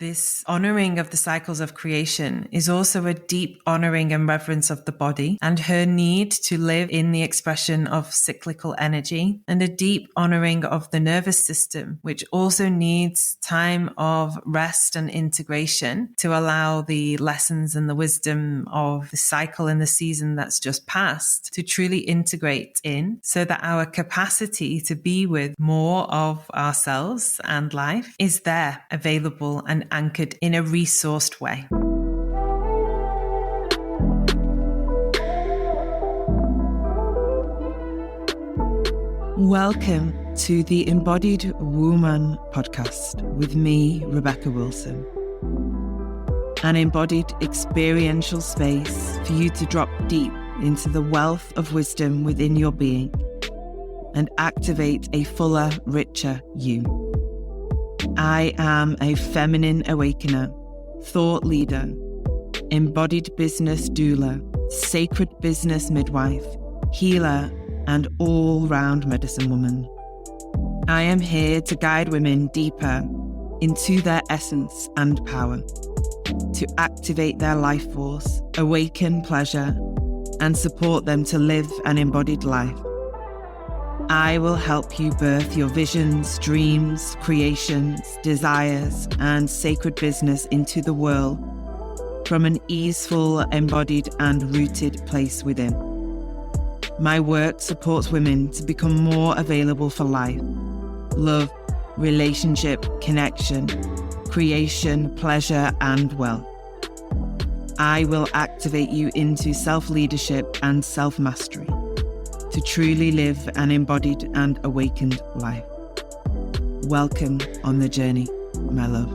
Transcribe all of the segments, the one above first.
This honoring of the cycles of creation is also a deep honoring and reverence of the body and her need to live in the expression of cyclical energy, and a deep honoring of the nervous system, which also needs time of rest and integration to allow the lessons and the wisdom of the cycle and the season that's just passed to truly integrate in, so that our capacity to be with more of ourselves and life is there, available and anchored in a resourced way. Welcome to the Embodied Woman podcast with me, Rebecca Wilson. An embodied experiential space for you to drop deep into the wealth of wisdom within your being and activate a fuller, richer you. I am a feminine awakener, thought leader, embodied business doula, sacred business midwife, healer, and all-round medicine woman. I am here to guide women deeper into their essence and power, to activate their life force, awaken pleasure, and support them to live an embodied life. I will help you birth your visions, dreams, creations, desires, and sacred business into the world from an easeful, embodied, and rooted place within. My work supports women to become more available for life, love, relationship, connection, creation, pleasure, and wealth. I will activate you into self-leadership and self-mastery to truly live an embodied and awakened life. Welcome on the journey, my love.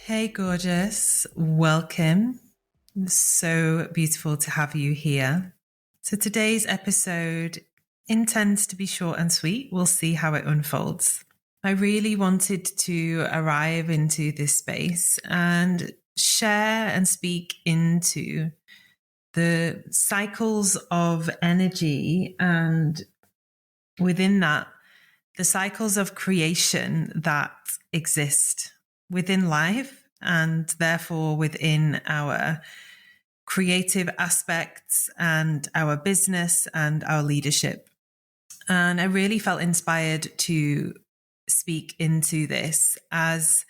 Hey, gorgeous. Welcome. So beautiful to have you here. So today's episode intends to be short and sweet. We'll see how it unfolds. I really wanted to arrive into this space and share and speak into the cycles of energy, and within that, the cycles of creation that exist within life and therefore within our creative aspects and our business and our leadership. And I really felt inspired to speak into this, as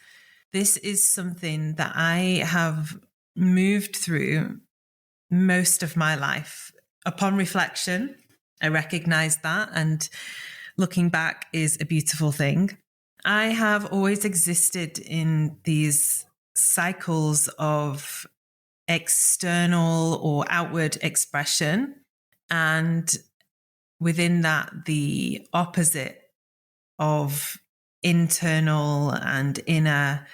this is something that I have moved through most of my life. Upon reflection, I recognize that, and looking back is a beautiful thing. I have always existed in these cycles of external or outward expression, and within that, the opposite of internal and inner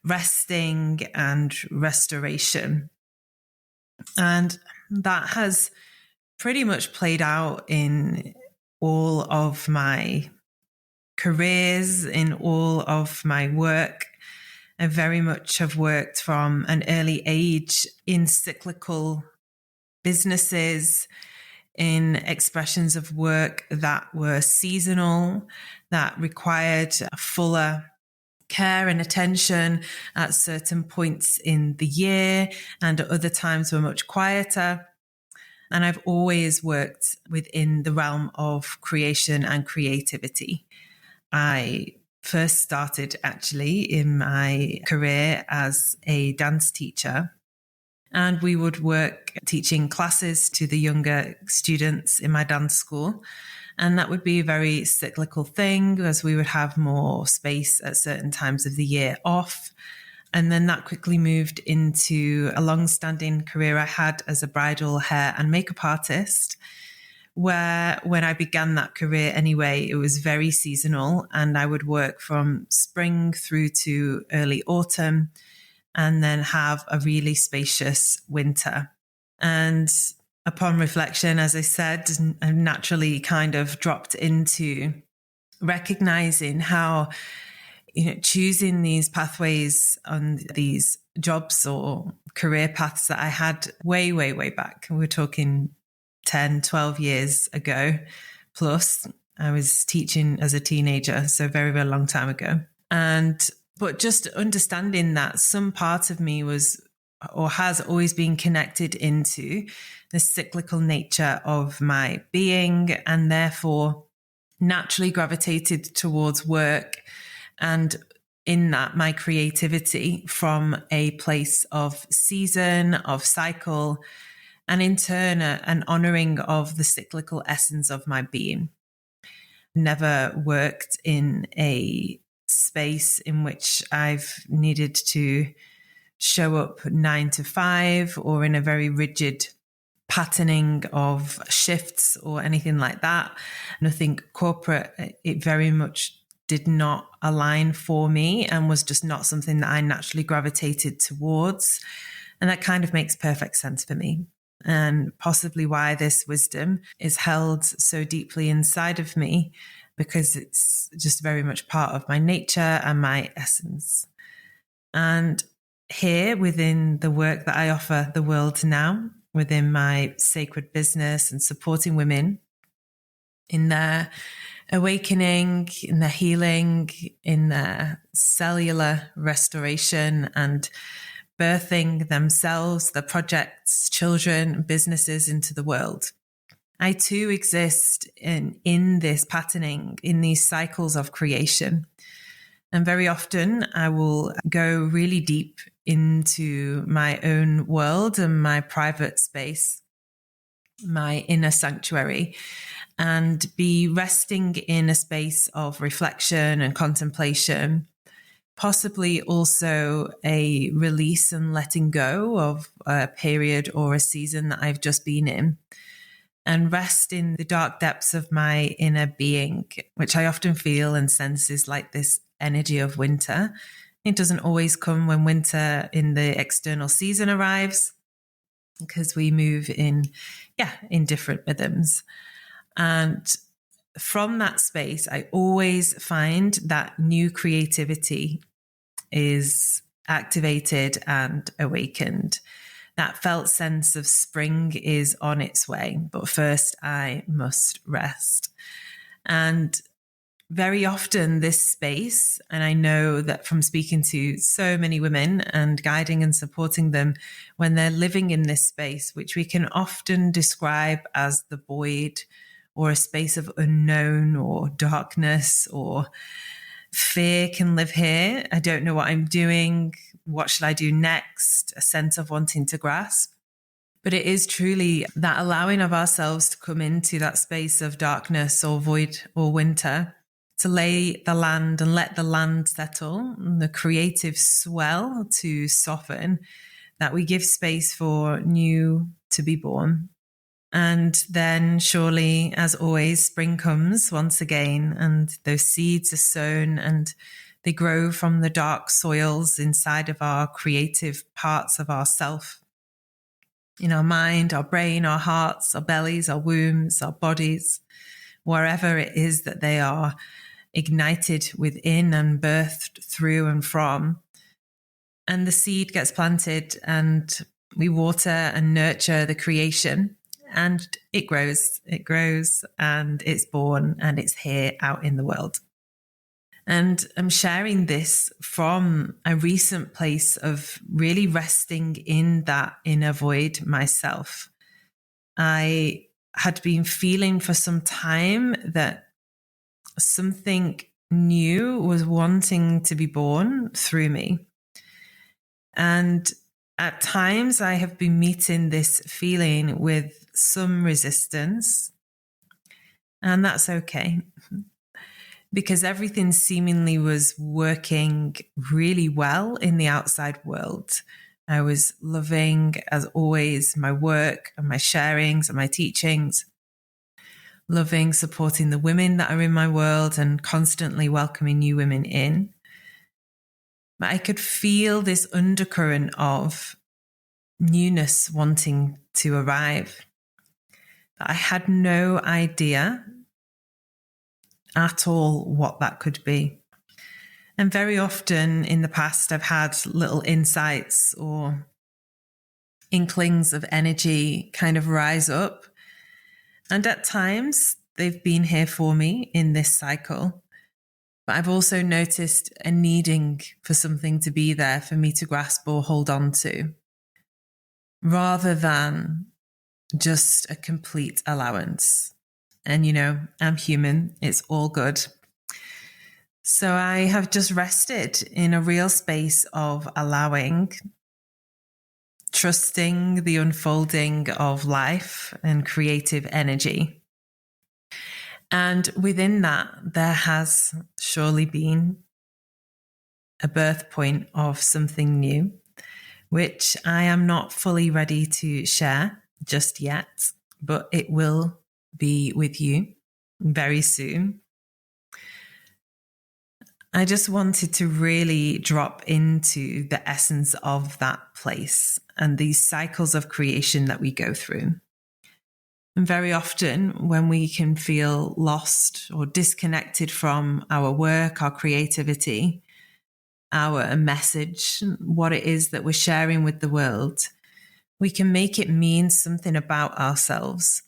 resting and restoration. And that has pretty much played out in all of my careers, in all of my work. I very much have worked from an early age in cyclical businesses, in expressions of work that were seasonal, that required a fuller care and attention at certain points in the year, and at other times were much quieter. And I've always worked within the realm of creation and creativity. I first started actually in my career as a dance teacher, and we would work teaching classes to the younger students in my dance school. And that would be a very cyclical thing, as we would have more space at certain times of the year off. And then that quickly moved into a long-standing career I had as a bridal hair and makeup artist, where when I began that career anyway, it was very seasonal, and I would work from spring through to early autumn, and then have a really spacious winter. And upon reflection, as I said, I naturally kind of dropped into recognizing how, choosing these pathways on these jobs or career paths that I had way, way, way back. We're talking 10, 12 years ago plus, I was teaching as a teenager, so very, very long time ago. But just understanding that some part of me was or has always been connected into the cyclical nature of my being, and therefore naturally gravitated towards work and in that my creativity from a place of season, of cycle, and in turn an honoring of the cyclical essence of my being. Never worked in a space in which I've needed to show up 9 to 5 or in a very rigid patterning of shifts or anything like that. Nothing corporate. It very much did not align for me and was just not something that I naturally gravitated towards. And that kind of makes perfect sense for me. And possibly why this wisdom is held so deeply inside of me, because it's just very much part of my nature and my essence. And here within the work that I offer the world now, within my sacred business and supporting women in their awakening, in their healing, in their cellular restoration and birthing themselves, their projects, children, businesses into the world. I too exist in this patterning, in these cycles of creation. And very often I will go really deep into my own world and my private space, my inner sanctuary, and be resting in a space of reflection and contemplation, possibly also a release and letting go of a period or a season that I've just been in, and rest in the dark depths of my inner being, which I often feel and sense is like this energy of winter. It doesn't always come when winter in the external season arrives, because we move in different rhythms. And from that space, I always find that new creativity is activated and awakened. That felt sense of spring is on its way, but first I must rest. And very often this space, and I know that from speaking to so many women and guiding and supporting them when they're living in this space, which we can often describe as the void or a space of unknown or darkness or fear can live here. I don't know what I'm doing. What should I do next? A sense of wanting to grasp. But it is truly that allowing of ourselves to come into that space of darkness or void or winter, to lay the land and let the land settle, and the creative swell to soften, that we give space for new to be born. And then surely, as always, spring comes once again, and those seeds are sown and they grow from the dark soils inside of our creative parts of ourself, in our mind, our brain, our hearts, our bellies, our wombs, our bodies, wherever it is that they are ignited within and birthed through and from. And the seed gets planted and we water and nurture the creation, and it grows and it's born and it's here out in the world. And I'm sharing this from a recent place of really resting in that inner void myself. I had been feeling for some time that something new was wanting to be born through me. And at times I have been meeting this feeling with some resistance, and that's okay, because everything seemingly was working really well in the outside world. I was loving, as always, my work and my sharings and my teachings, loving supporting the women that are in my world and constantly welcoming new women in. But I could feel this undercurrent of newness wanting to arrive. But I had no idea at all what that could be. And very often in the past, I've had little insights or inklings of energy kind of rise up. And at times They've been here for me in this cycle. But I've also noticed a needing for something to be there for me to grasp or hold on to, rather than just a complete allowance. And, I'm human. It's all good. So I have just rested in a real space of allowing, trusting the unfolding of life and creative energy. And within that, there has surely been a birth point of something new, which I am not fully ready to share just yet, but it will be with you very soon. I just wanted to really drop into the essence of that place and these cycles of creation that we go through. And very often when we can feel lost or disconnected from our work, our creativity, our message, what it is that we're sharing with the world, we can make it mean something about ourselves.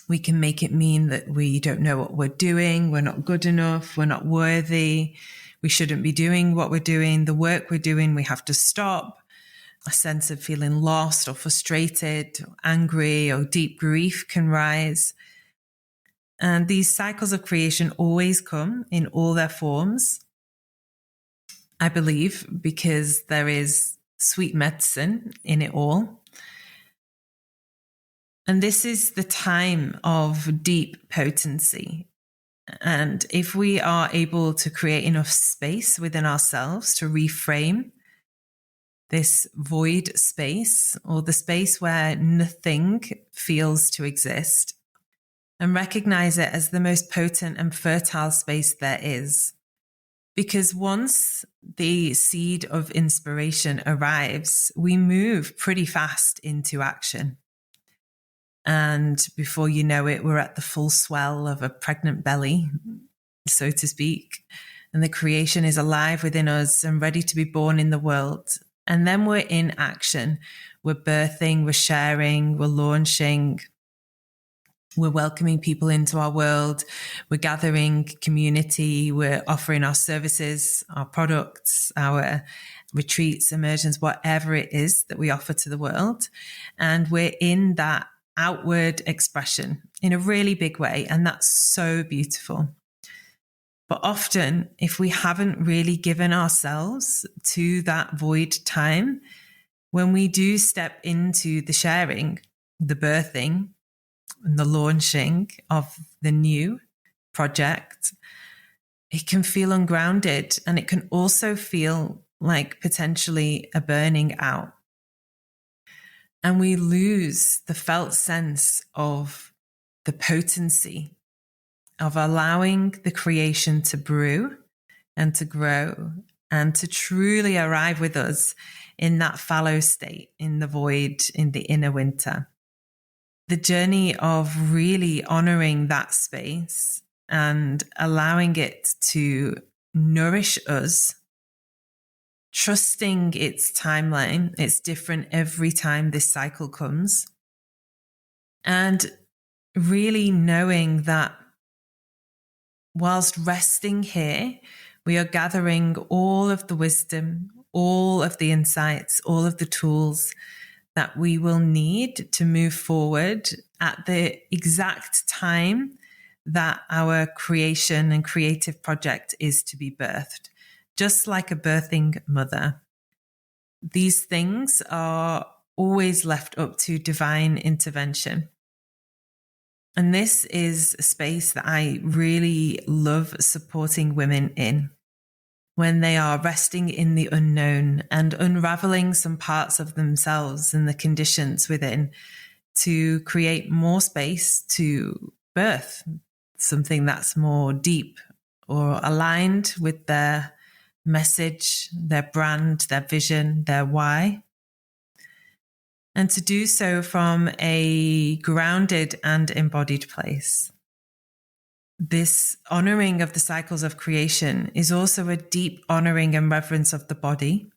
We can make it mean that we don't know what we're doing, we're not good enough, we're not worthy, we shouldn't be doing what we're doing, the work we're doing, we have to stop. A sense of feeling lost or frustrated, or angry, or deep grief can rise. And these cycles of creation always come in all their forms, I believe, because there is sweet medicine in it all. And this is the time of deep potency. And if we are able to create enough space within ourselves to reframe this void space, or the space where nothing feels to exist, and recognize it as the most potent and fertile space there is. Because once the seed of inspiration arrives, we move pretty fast into action. And before you know it, we're at the full swell of a pregnant belly, so to speak. And the creation is alive within us and ready to be born in the world. And then we're in action. We're birthing, we're sharing, we're launching, we're welcoming people into our world, we're gathering community, we're offering our services, our products, our retreats, immersions, whatever it is that we offer to the world. And we're in that outward expression in a really big way. And that's so beautiful. But often, if we haven't really given ourselves to that void time, when we do step into the sharing, the birthing, and the launching of the new project, it can feel ungrounded, and it can also feel like potentially a burning out. And we lose the felt sense of the potency of allowing the creation to brew and to grow and to truly arrive with us in that fallow state, in the void, in the inner winter. The journey of really honoring that space and allowing it to nourish us, trusting its timeline. It's different every time this cycle comes. And really knowing that whilst resting here, we are gathering all of the wisdom, all of the insights, all of the tools that we will need to move forward at the exact time that our creation and creative project is to be birthed. Just like a birthing mother, these things are always left up to divine intervention. And this is a space that I really love supporting women in, when they are resting in the unknown and unraveling some parts of themselves and the conditions within to create more space to birth something that's more deep or aligned with their message, their brand, their vision, their why. And to do so from a grounded and embodied place. This honoring of the cycles of creation is also a deep honoring and reverence of the body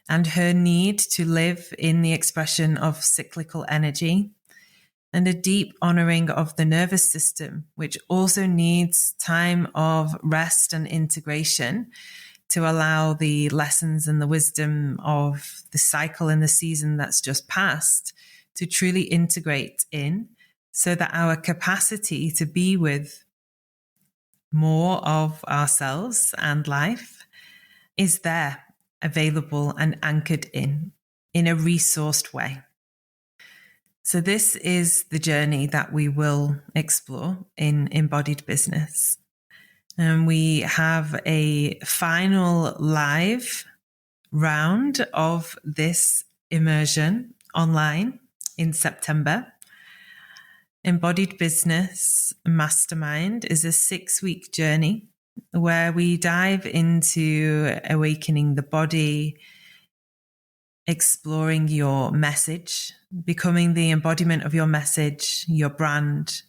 and her need to live in the expression of cyclical energy and a deep honoring of the nervous system, which also needs time of rest and integration to allow the lessons and the wisdom of the cycle and the season that's just passed to truly integrate in, so that our capacity to be with more of ourselves and life is there, available and anchored in a resourced way. So this is the journey that we will explore in Embodied Business. And we have a final live round of this immersion online in September. Embodied Business Mastermind is a 6-week journey where we dive into awakening the body, exploring your message, becoming the embodiment of your message, your brand,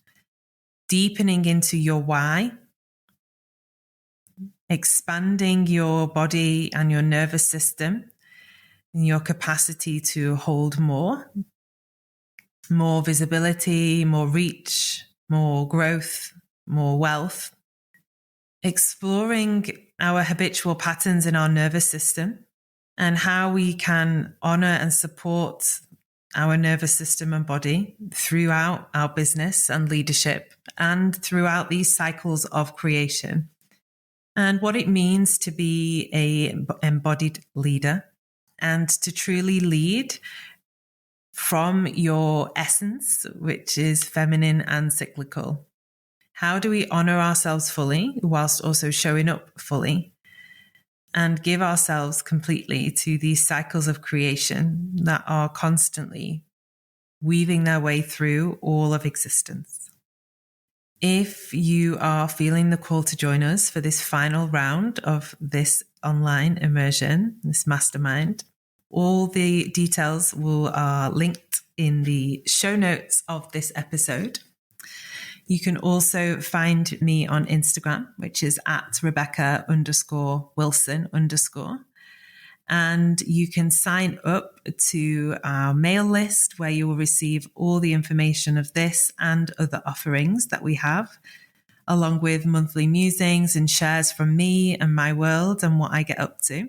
deepening into your why, expanding your body and your nervous system and your capacity to hold more visibility, more reach, more growth, more wealth, exploring our habitual patterns in our nervous system and how we can honor and support our nervous system and body throughout our business and leadership and throughout these cycles of creation, and what it means to be an embodied leader and to truly lead from your essence, which is feminine and cyclical. How do we honor ourselves fully whilst also showing up fully and give ourselves completely to these cycles of creation that are constantly weaving their way through all of existence? If you are feeling the call to join us for this final round of this online immersion, this mastermind, all the details are linked in the show notes of this episode. You can also find me on Instagram, which is at Rebecca_Wilson_. And you can sign up to our mail list where you will receive all the information of this and other offerings that we have, along with monthly musings and shares from me and my world and what I get up to.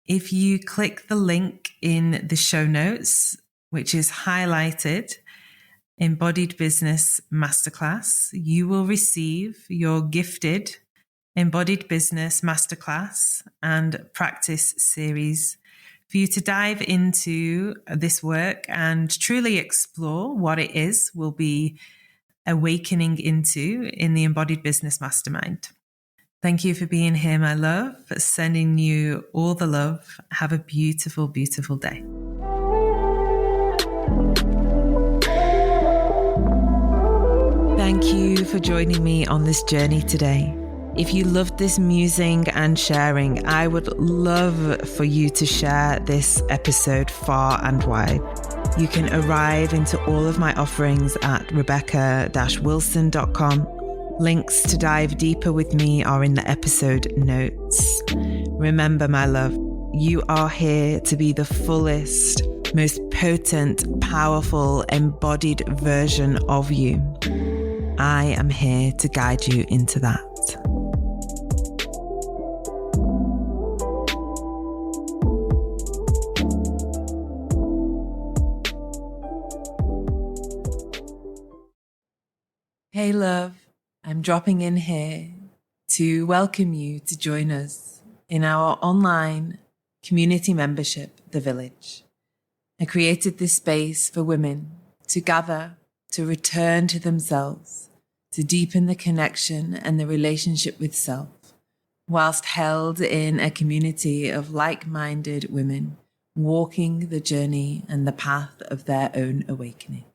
If you click the link in the show notes, which is highlighted, Embodied Business Masterclass, you will receive your gifted Embodied Business Masterclass and practice series for you to dive into this work and truly explore what it is we'll be awakening into in the Embodied Business Mastermind. Thank you for being here, my love. Sending you all the love. Have a beautiful, beautiful day. Thank you for joining me on this journey today. If you loved this musing and sharing, I would love for you to share this episode far and wide. You can arrive into all of my offerings at rebecca-wilson.com. Links to dive deeper with me are in the episode notes. Remember, my love, you are here to be the fullest, most potent, powerful, embodied version of you. I am here to guide you into that. Hey, love. I'm dropping in here to welcome you to join us in our online community membership, The Village. I created this space for women to gather, to return to themselves, to deepen the connection and the relationship with self, whilst held in a community of like-minded women walking the journey and the path of their own awakening.